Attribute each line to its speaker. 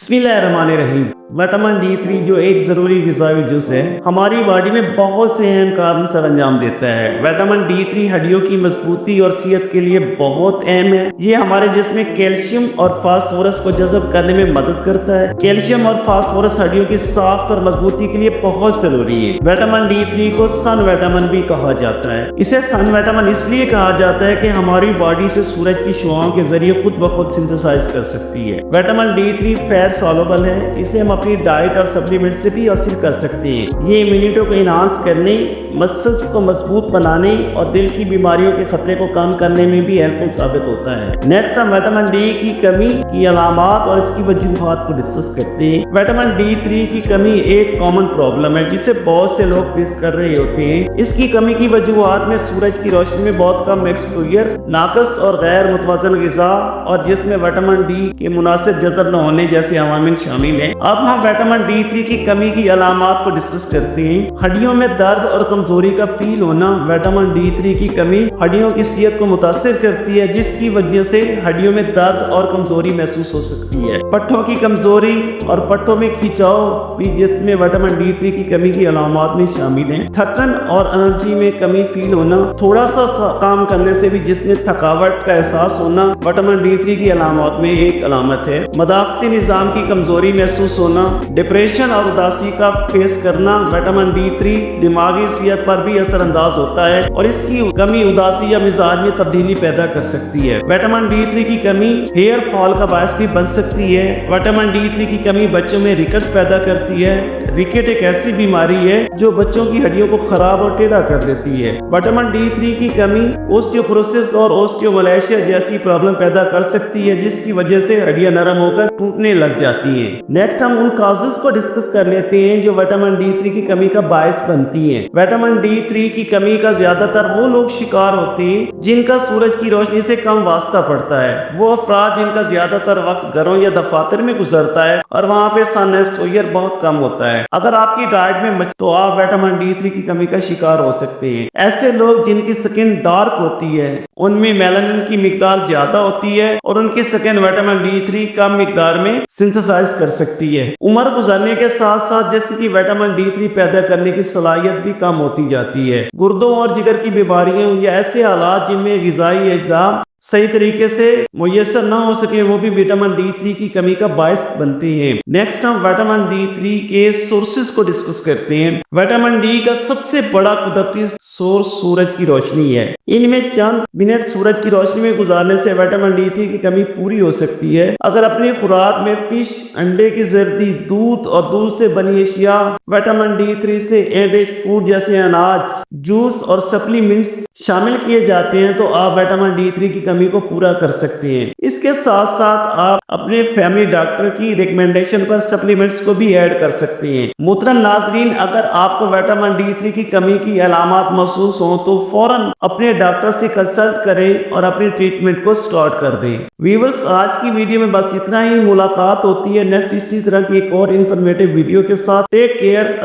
Speaker 1: बिस्मिल्लाहिर्रहमानिर्रहीम। Vitamin D3 जो एक ज़रूरी ग़िज़ाई जुज़ है, हमारी बॉडी में बहुत से अहम काम सर अंजाम देता है। विटामिन D3 हड्डियों की मजबूती और सेहत के लिए बहुत अहम है। ये हमारे जिस्म में कैल्शियम और फास्फोरस को जज़ब करने में मदद करता है। कैल्शियम और फास्फोरस हड्डियों की साख्त और मजबूती के लिए बहुत ज़रूरी है। विटामिन D3 को सन विटामिन भी कहा जाता है। इसे सन विटामिन इसलिए कहा जाता है कि हमारी बॉडी से सूरज की शुआओं के जरिए खुद ब खुद सिंथेसाइज कर सकती है। विटामिन D3 फैट सॉल्युबल है। इसे हम अपनी डाइट और सप्लीमेंट से भी हासिल कर सकते हैं। ये इम्यूनिटी को इनहांस करने, मसल्स को मजबूत बनाने और दिल की बीमारियों के खतरे को कम करने में भी हेल्पफुल साबित होता है। नेक्स्ट हम विटामिन D की कमी की अलामात और इसकी वजूहात को डिस्कस करते हैं। विटामिन D3 की कमी एक कॉमन प्रॉब्लम है जिसे बहुत से लोग फेस कर रहे होते हैं। इसकी कमी की वजूहात में सूरज की रोशनी में बहुत कम एक्सपोजर, नाकस और गैर मुतवाज़न ग़िज़ा और जिसमें विटामिन D के मुनासिब जज़ब न होने जैसे अवामिल शामिल हैं। अब हम विटामिन D3 की कमी की अलामात को डिस्कस करते हैं। हड्डियों में दर्द और कमजोरी का फील होना। विटामिन D3 की कमी हड्डियों की सेहत को मुतासिर करती है, जिसकी वजह से हड्डियों में दर्द और कमजोरी महसूस हो सकती है। पट्टों की कमजोरी और पट्टों में खिंचाव भी जिसमें विटामिन D3 की कमी की अलामात में शामिल हैं। थकन और एनर्जी में कमी फील होना। थोड़ा सा काम करने से भी जिसमें थकावट का एहसास होना विटामिन D3 की अलामात में एक अलामत है। मदाफती निज़ाम की कमजोरी महसूस होना। डिप्रेशन और उदासी का फेस करना। विटामिन D3 दिमागी सेहत पर भी असरअंदाज होता है और इसकी कमी उदासी या मिजाज में तब्दीली पैदा कर सकती है। विटामिन D3 की कमी हेयर फॉल का बायस भी बन सकती है। विटामिन D3 की कमी बच्चों में रिकेट्स पैदा करती है। रिकेट एक ऐसी बीमारी है जो बच्चों की हड्डियों को खराब और टेढ़ा कर देती है। विटामिन D3 की कमी ओस्टियोपोरोसिस और ओस्टियोमलाइशिया जैसी प्रॉब्लम पैदा कर सकती है, जिसकी वजह से हड्डियां नरम होकर टूटने लग जाती हैं। नेक्स्ट हम उन काजेस को डिस्कस कर लेते हैं जो विटामिन D3 की कमी का बायस बनती हैं। विटामिन D3 की कमी का ज्यादातर वो लोग शिकार होते हैं जिनका सूरज की रोशनी से कम वास्ता पड़ता है। वो अफराद जिनका ज्यादातर वक्त घरों या दफातर में गुजरता है और वहाँ पे सन एक्सपोजर बहुत कम होता है। अगर आपकी डाइट में तो आप विटामिन D3 की कमी का शिकार हो सकते हैं। ऐसे लोग जिनकी स्किन डार्क होती है उनमें मेलानिन की मिकदार ज्यादा होती है और उनकी स्किन विटामिन D3 कम मिकदार में सिंथेसाइज कर सकती है। उम्र गुजरने के साथ साथ जिस्म की विटामिन D3 पैदा करने की सलाहियत भी कम होती जाती है। गुर्दों और जिगर की बीमारियों या ऐसे हालात जिनमें ग़िज़ाई अज्जा सही तरीके से मुयस्सर न हो सके वो भी विटामिन D3 की कमी का बायस बनते हैं। नेक्स्ट हम विटामिन D3 के सोर्सेज को डिस्कस करते हैं। विटामिन D का सबसे बड़ा कुदरती सोर्स सूरज की रोशनी है। इनमें चंद मिनट सूरज की रोशनी में गुजारने से विटामिन D3 की कमी पूरी हो सकती है। अगर अपनी खुराक में फिश, अंडे की जर्दी, दूध और दूध से बनी अशिया, विटामिन D3 से एडेड फूड जैसे अनाज, जूस और सप्लीमेंट्स शामिल किए जाते हैं तो आप विटामिन D3 की कमी को पूरा कर सकते हैं। इसके साथ साथ आप अपने फैमिली डॉक्टर की रिकमेंडेशन पर सप्लीमेंट्स को भी ऐड कर सकते हैं। मोहतरम नाज़रीन, अगर आपको विटामिन D3 की कमी की अलामात महसूस हो तो फौरन अपने डॉक्टर से कंसल्ट करें और अपनी ट्रीटमेंट को स्टार्ट कर दें। व्यूअर्स, आज की वीडियो में बस इतना ही। मुलाकात होती है नेक्स्ट इसी तरह की एक और इन्फॉर्मेटिव वीडियो के साथ। Take care.